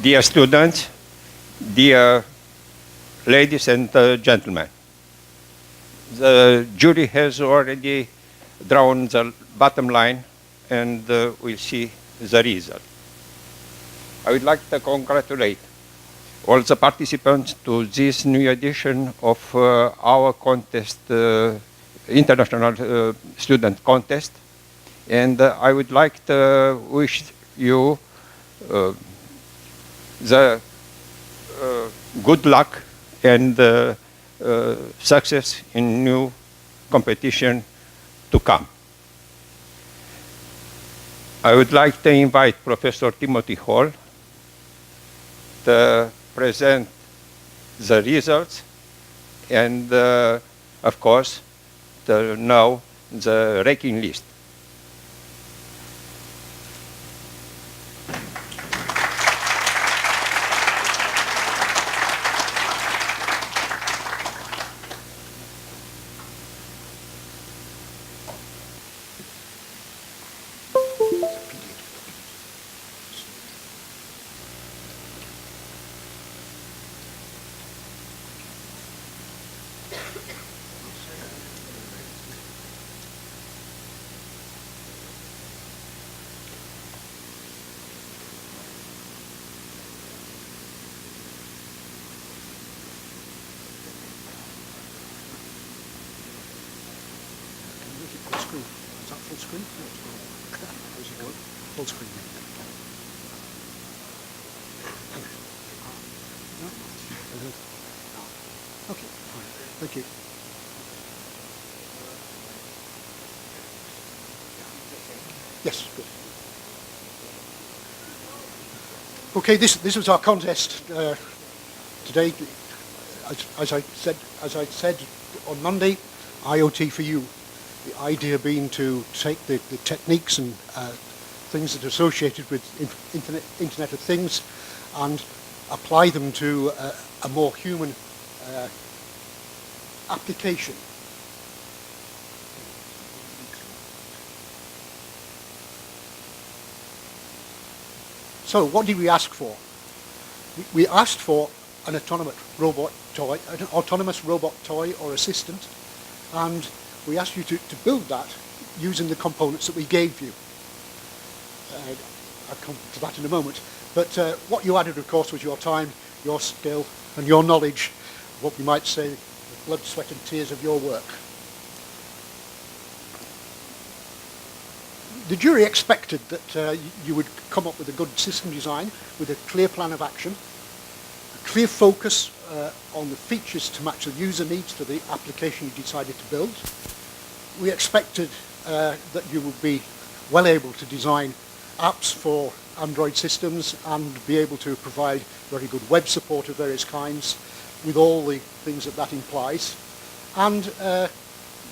Dear students, dear ladies and gentlemen, the jury has already drawn the bottom line, and we'll see the result. I would like to congratulate all the participants to this new edition of our contest, international student contest, and I would like to wish you the good luck and success in new competition to come. I would like to invite Professor Timothy Hall to present the results and, of course, to know the ranking list. Is that full screen? Full screen. No? Okay, fine. Thank you. Yes, good. Okay, this was our contest today. As I said on Monday, IoT for you. The idea being to take the techniques and things that are associated with Internet of Things and apply them to a more human application. So what did we ask for? We asked for an autonomous robot toy or assistant, and we asked you to build that using the components that we gave you. I'll come to that in a moment. But what you added, of course, was your time, your skill, and your knowledge, what we might say, the blood, sweat, and tears of your work. The jury expected that you would come up with a good system design with a clear plan of action, a clear focus on the features to match the user needs to the application you decided to build. We expected that you would be well able to design apps for Android systems and be able to provide very good web support of various kinds with all the things that implies. And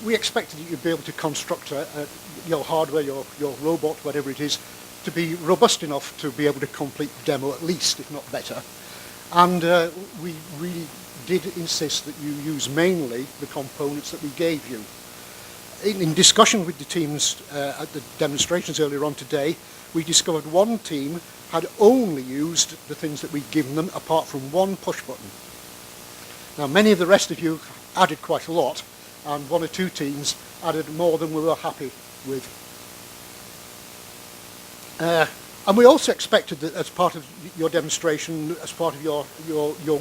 we expected that you'd be able to construct your hardware, your robot, whatever it is, to be robust enough to be able to complete the demo at least, if not better. And we really did insist that you use mainly the components that we gave you. In discussion with the teams at the demonstrations earlier on today, we discovered one team had only used the things that we'd given them, apart from one push button. Now, many of the rest of you added quite a lot, and one or two teams added more than we were happy with. And we also expected that as part of your demonstration, as part of your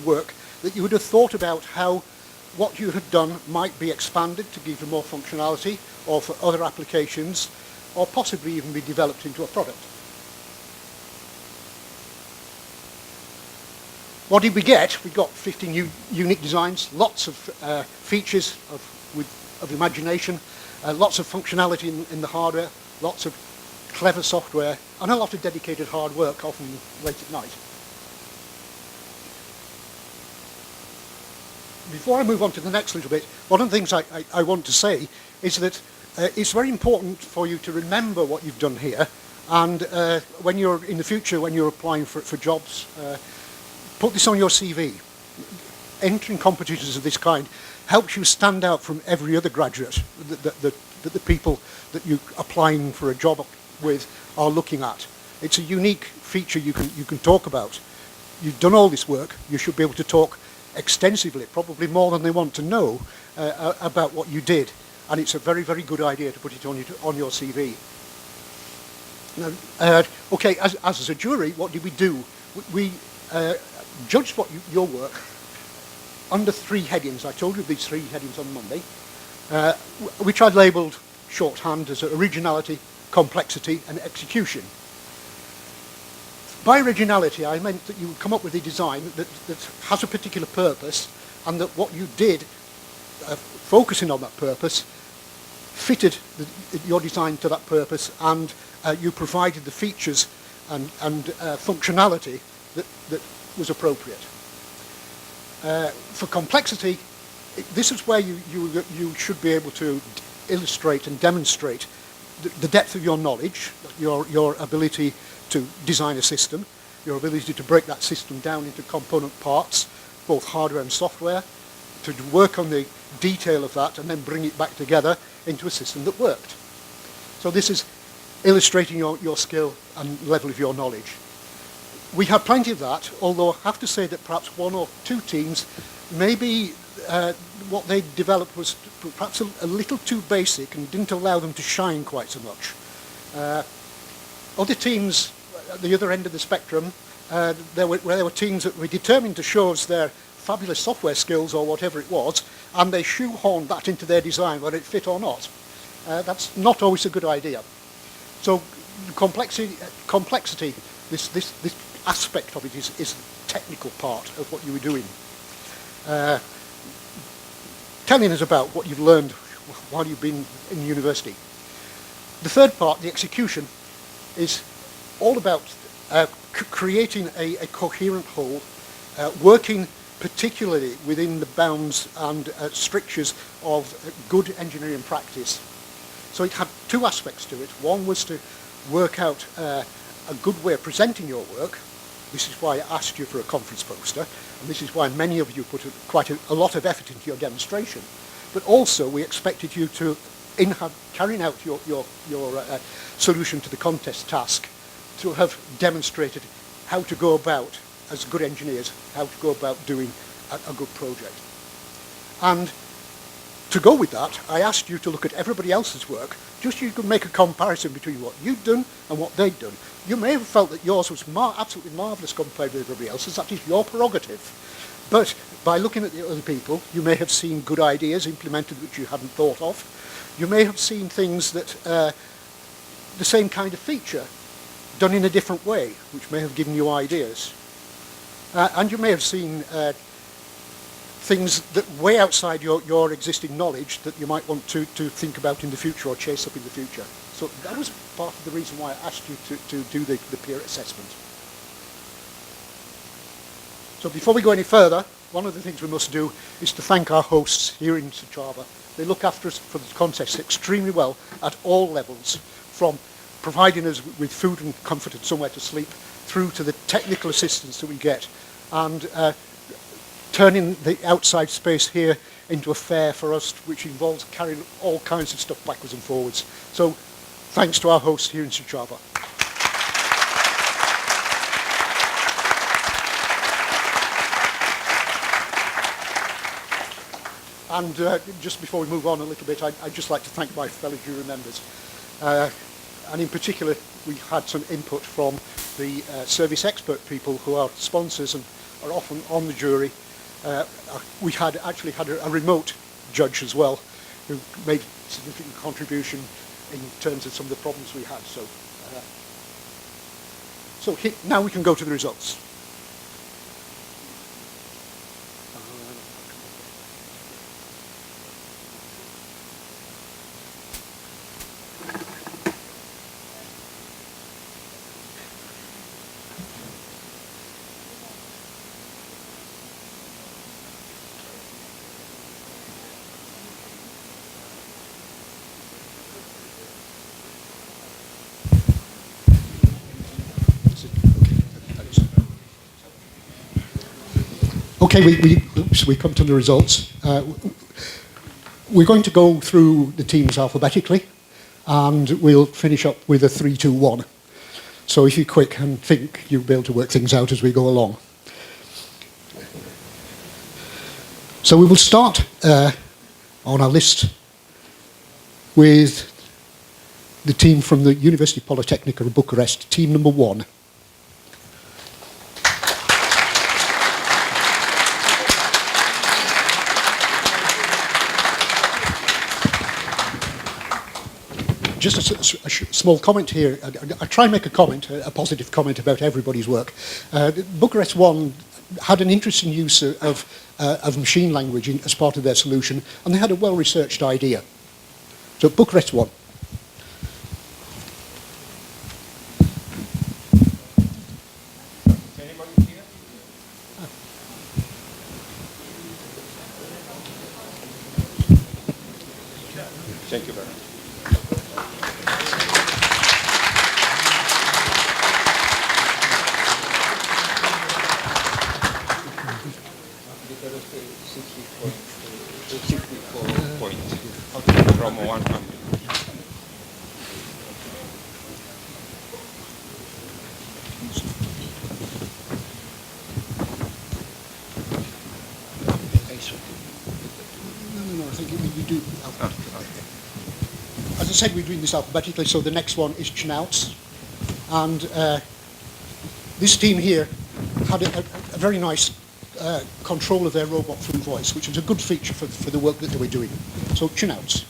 work, that you would have thought about how what you had done might be expanded to give you more functionality or for other applications, or possibly even be developed into a product. What did we get? We got 15 unique designs, lots of features of imagination, lots of functionality in the hardware, lots of clever software, and a lot of dedicated hard work, often late at night. Before I move on to the next little bit, one of the things I want to say is that it's very important for you to remember what you've done here, and when you're in the future, when you're applying for jobs, put this on your CV. Entering competitions of this kind helps you stand out from every other graduate that the people that you're applying for a job with are looking at. It's a unique feature you can talk about. you've done all this work, you should be able to talk extensively, probably more than they want to know, about what you did. And it's a very, very good idea to put it on your CV. Now, okay, as a jury, what did we do? We judged your work under 3 headings. I told you these 3 headings on Monday, which I labelled shorthand as originality, complexity and execution. By originality, I meant that you would come up with a design that has a particular purpose, and that what you did, focusing on that purpose, fitted your design to that purpose, and you provided the features and functionality that was appropriate. For complexity, this is where you should be able to illustrate and demonstrate the depth of your knowledge, your ability to design a system, your ability to break that system down into component parts, both hardware and software, to work on the detail of that and then bring it back together into a system that worked. So this is illustrating your skill and level of your knowledge. We had plenty of that, although I have to say that perhaps 1 or 2 teams, maybe what they developed was perhaps a little too basic and didn't allow them to shine quite so much. Other teams at the other end of the spectrum, there were teams that were determined to show us their fabulous software skills or whatever it was, and they shoehorned that into their design, whether it fit or not. That's not always a good idea. So complexity, this aspect of it is the technical part of what you were doing. Telling us about what you've learned while you've been in university. The third part, the execution, is all about creating a coherent whole, working particularly within the bounds and strictures of good engineering practice. So it had 2 aspects to it. One was to work out a good way of presenting your work. This is why I asked you for a conference poster, and this is why many of you put quite a lot of effort into your demonstration. But also we expected you to, in carrying out your solution to the contest task, to have demonstrated how to go about, as good engineers, how to go about doing a good project. And to go with that, I asked you to look at everybody else's work, just so you could make a comparison between what you'd done and what they'd done. You may have felt that yours was absolutely marvellous compared with everybody else's. That is your prerogative. But by looking at the other people, you may have seen good ideas implemented which you hadn't thought of. You may have seen things that, the same kind of feature, done in a different way, which may have given you ideas. And you may have seen things that way outside your existing knowledge that you might want to think about in the future or chase up in the future. So that was part of the reason why I asked you to do the peer assessment. So before we go any further, one of the things we must do is to thank our hosts here in Suchava. They look after us for the contest extremely well at all levels, from providing us with food and comfort and somewhere to sleep, through to the technical assistance that we get, and turning the outside space here into a fair for us, which involves carrying all kinds of stuff backwards and forwards. So thanks to our hosts here in Suchava. And just before we move on a little bit, I'd just like to thank my fellow jury members. And in particular, we had some input from the service expert people who are sponsors and are often on the jury. We had actually had a remote judge as well, who made a significant contribution in terms of some of the problems we had. So now we can go to the results. Okay, we come to the results. We're going to go through the teams alphabetically, and we'll finish up with a 3, 2, 1. So if you're quick and think, you'll be able to work things out as we go along. So we will start on our list with the team from the University Polytechnic of Bucharest, team number 1. Just a small comment here. I try and make a comment, a positive comment about everybody's work. Bucharest 1 had an interesting use of machine language as part of their solution, and they had a well-researched idea. So Bucharest 1. Anybody here? Thank you very much. From 100. No, I think we do. As I said, we're doing this alphabetically, so the next one is Chnauts. And this team here had a very nice control of their robot through voice, which was a good feature for the work that they were doing. So Chnauts.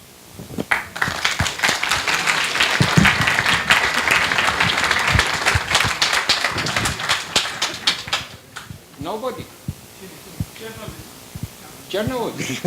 Nobody. Journalists.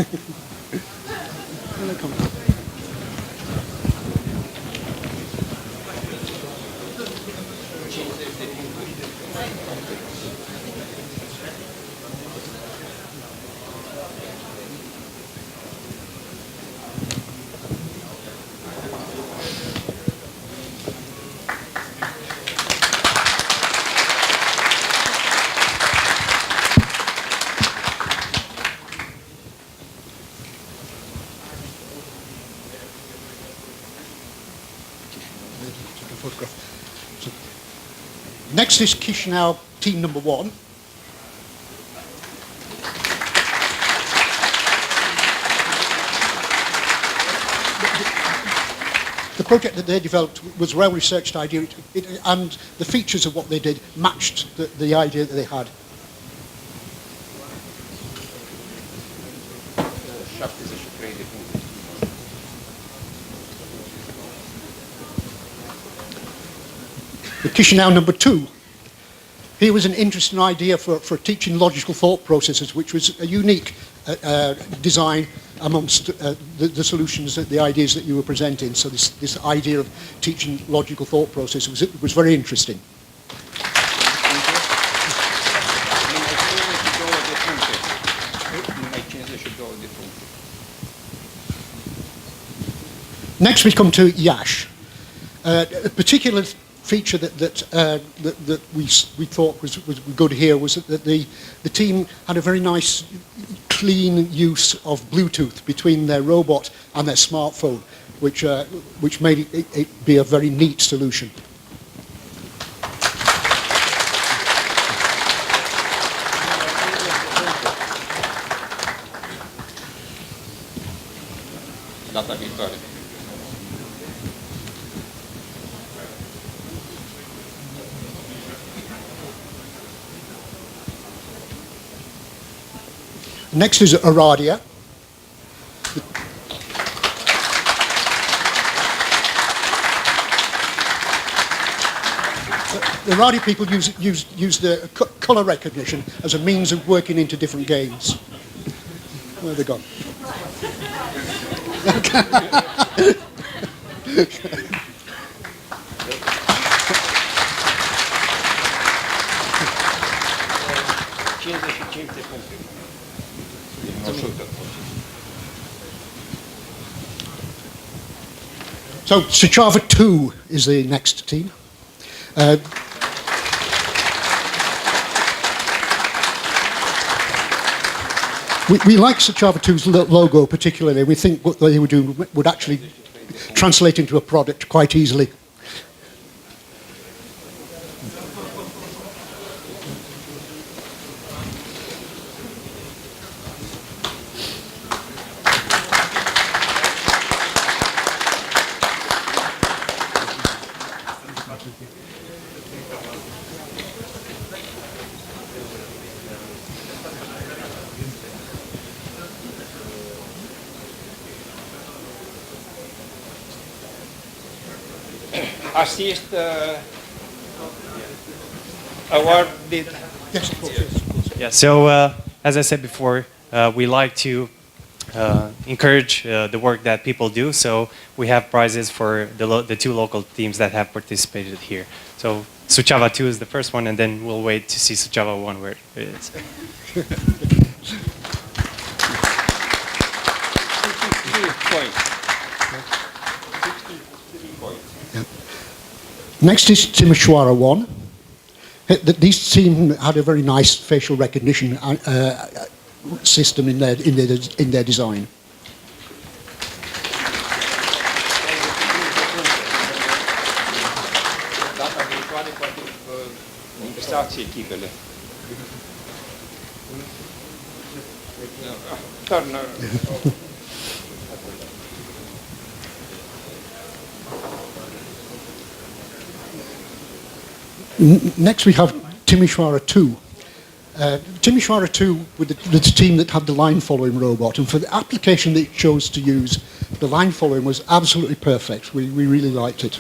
So, next is Chisinau, team number 1. The project that they developed was a well-researched idea, and the features of what they did matched the idea that they had. The Chisinau number 2. Here was an interesting idea for teaching logical thought processes, which was a unique design amongst the solutions, the ideas that you were presenting. So this idea of teaching logical thought processes was very interesting. Next we come to Yash. A particular feature that we thought was good here was that the team had a very nice, clean use of Bluetooth between their robot and their smartphone, which made it be a very neat solution. Next is Aradia. The Aradia people use the colour recognition as a means of working into different games. Where have they gone? So Suchava 2 is the next team. We like Suchava 2's logo particularly. We think what they would do would actually translate into a product quite easily. assist awarded. Yes, of course, yes. Yeah, so as I said before, we like to encourage the work that people do, so we have prizes for the two local teams that have participated here. So Suceava 2 is the first one, and then we'll wait to see Suceava 1 where it is. Next is Timisoara 1. These team had a very nice facial recognition system in their design. Next we have Timisoara 2. Timisoara 2 with the team that had the line following robot, and for the application that it chose to use, the line following was absolutely perfect. We really liked it.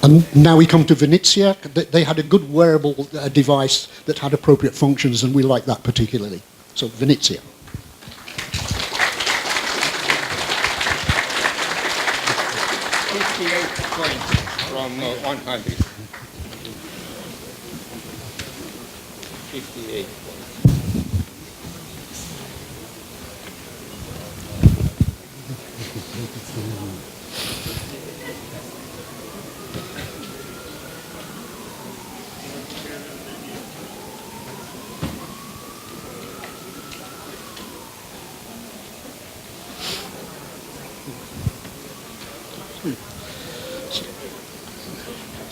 And now we come to Venezia. They had a good wearable device that had appropriate functions, and we like that particularly. So Venezia. From 100. 58.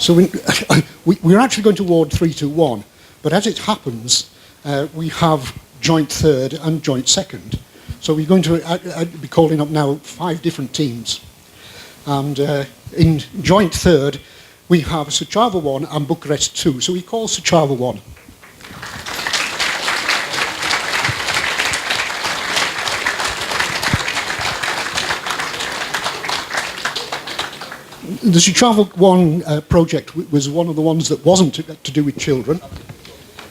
So we're actually going to award 3 to 1, but as it happens, we have joint third and joint second. So we're going to be calling up now 5 different teams. And in joint third, we have Suceava 1 and Bucharest 2. So we call Suceava 1. The Suceava 1 project was one of the ones that wasn't to do with children,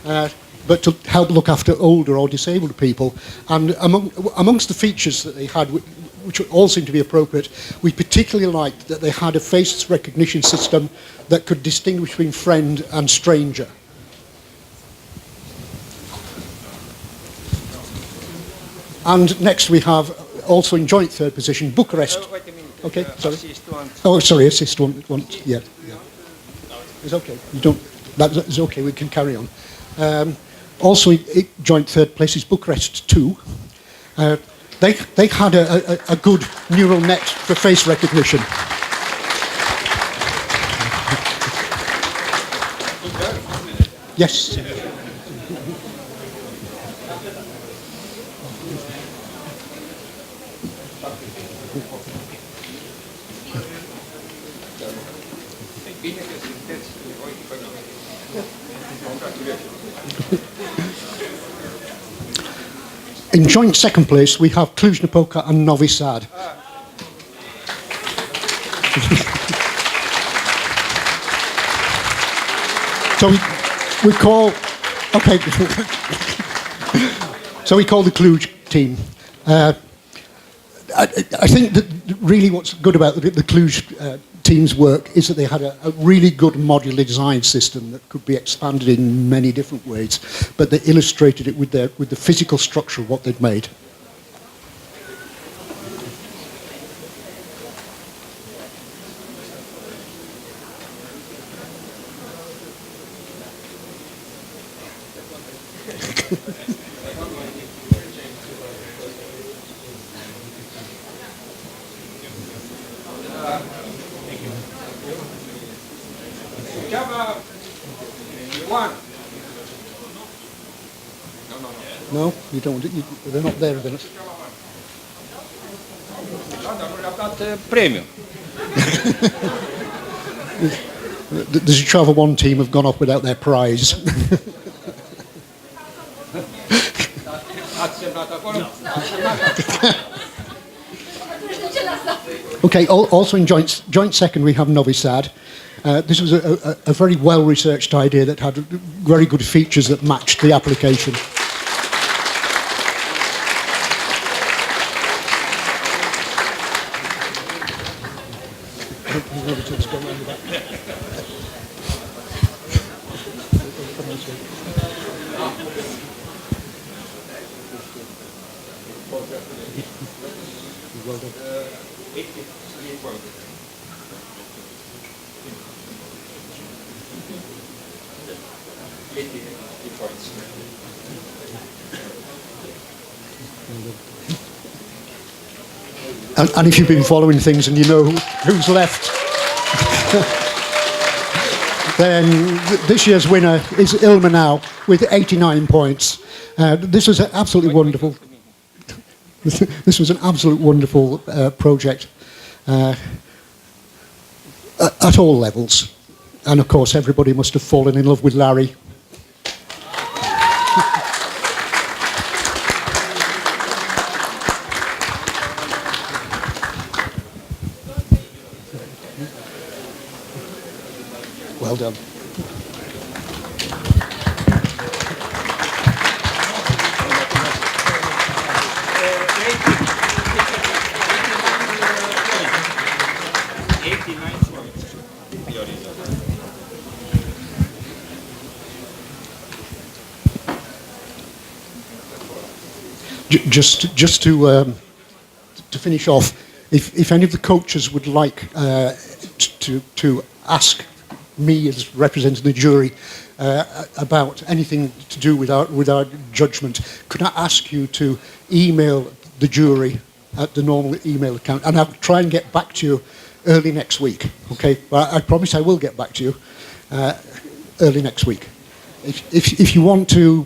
but to help look after older or disabled people. And amongst the features that they had, which all seemed to be appropriate, we particularly liked that they had a face recognition system that could distinguish between friend and stranger. And next we have, also in joint third position, Bucharest. Wait a minute. Okay, sorry. Assist one. Oh, sorry, assist one. Yeah. It's okay. You don't. That's okay. We can carry on. Also, joint third place is Bucharest 2. They had a good neural net for face recognition. Yes. In joint second place, we have Cluj-Napoca and Novi Sad. So we call, okay. So we call the Cluj team. I think that really what's good about the Cluj team's work is that they had a really good modular design system that could be expanded in many different ways, but they illustrated it with the physical structure of what they'd made. Java 1. No, you don't. They're not there. They're not. I've got premium. The Travel 1 team have gone off without their prize. Okay, also in joint second we have Novi Sad. This was a very well-researched idea that had very good features that matched the application. And if you've been following things and you know who's left, then this year's winner is Ilma now with 89 points. This was absolutely wonderful. This was an absolute wonderful project at all levels. And of course, everybody must have fallen in love with Larry. Well done. Just to finish off, if any of the coaches would like to ask me as representing the jury about anything to do with our judgment, could I ask you to email the jury at the normal email account, and I'll try and get back to you early next week. Okay, but I promise I will get back to you early next week. If you want to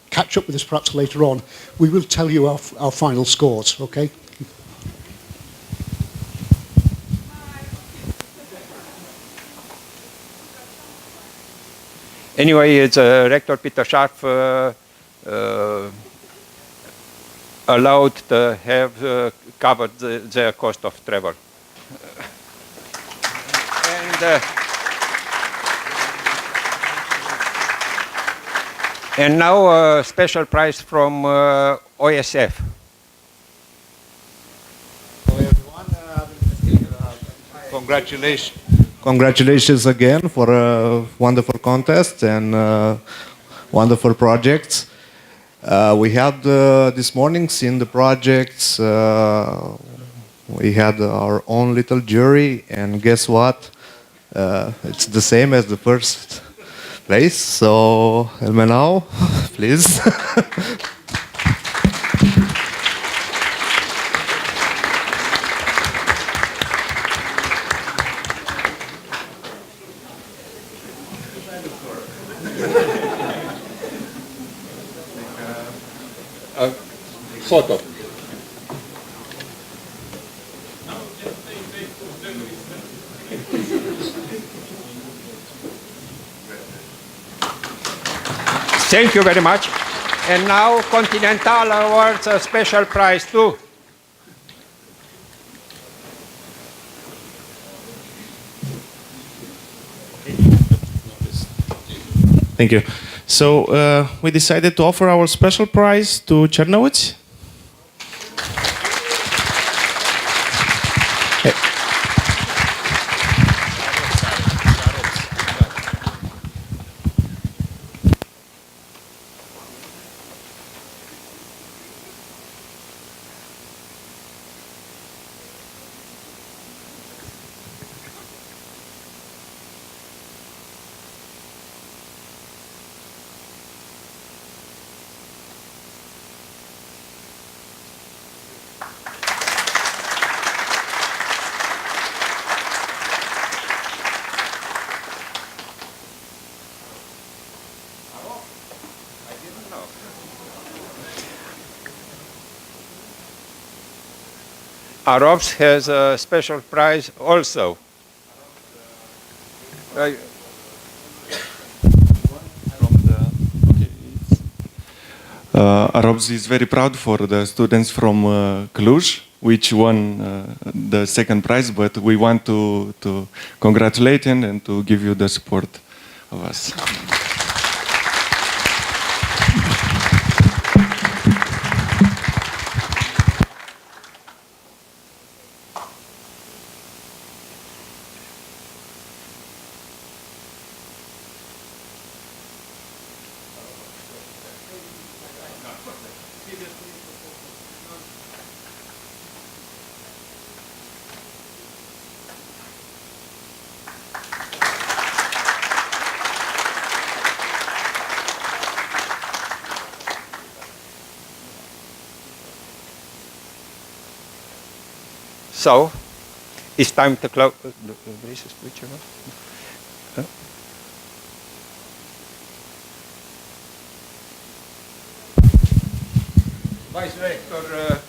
catch up with us perhaps later on, we will tell you our final scores. Okay. Anyway, it's Rector Peter Scharf allowed to have covered their cost of travel. And now a special prize from OSF. Hello everyone, congratulations again for a wonderful contest and wonderful projects. We had this morning seen the projects. We had our own little jury, and guess what? It's the same as the first place. So, Elma now, please. Photo. Thank you very much. And now Continental awards a special prize too. Thank you. So we decided to offer our special prize to Czernowitz. Arobs has a special prize also. Arobzi is very proud for the students from Cluj, which won the second prize, but we want to congratulate him and to give you the support of us. So, it's time to close. Vice Rector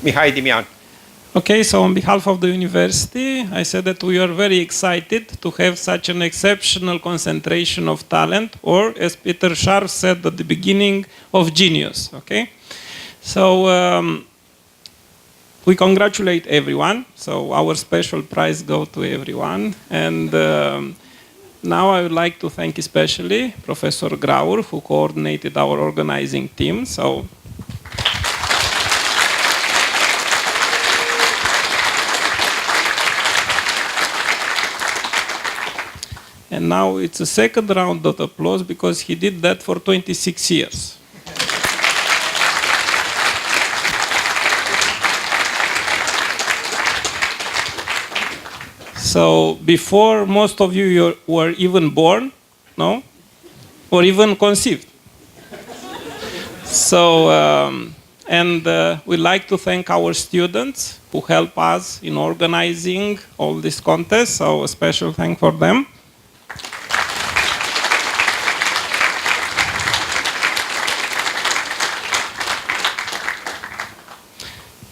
Mihai Dimian. Okay, so on behalf of the university, I said that we are very excited to have such an exceptional concentration of talent, or as Peter Scharf said at the beginning, of genius. Okay, so we congratulate everyone. So our special prize goes to everyone, and now I would like to thank especially Professor Graur, who coordinated our organizing team. So. And now it's a second round of applause because he did that for 26 years. So before most of you were even born, no? Or even conceived. So, we'd like to thank our students who help us in organizing all these contests. So a special thank for them.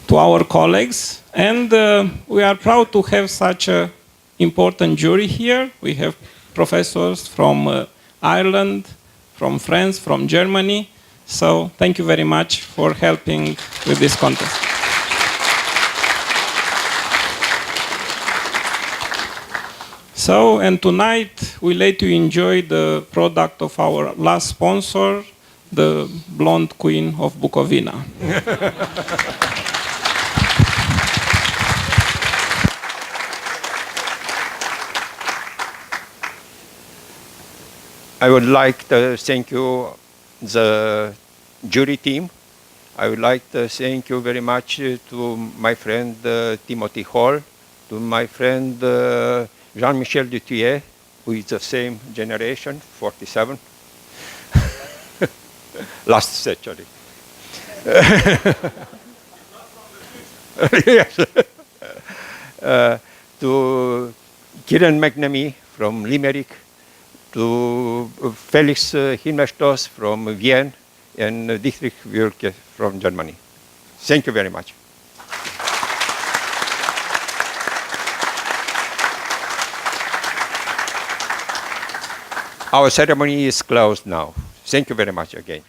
To our colleagues, and we are proud to have such an important jury here. We have professors from Ireland, from France, from Germany. So thank you very much for helping with this contest. So, and tonight we let you enjoy the product of our last sponsor, the blonde queen of Bukovina. I would like to thank you, the jury team. I would like to thank you very much to my friend Timothy Hall, to my friend Jean-Michel Dutuyer, who is the same generation, 47, last century. Yes. To Kieran McNamee from Limerick, to Felix Himmelstoß from Vienna, and Dietrich Würke from Germany. Thank you very much. Our ceremony is closed now. Thank you very much again.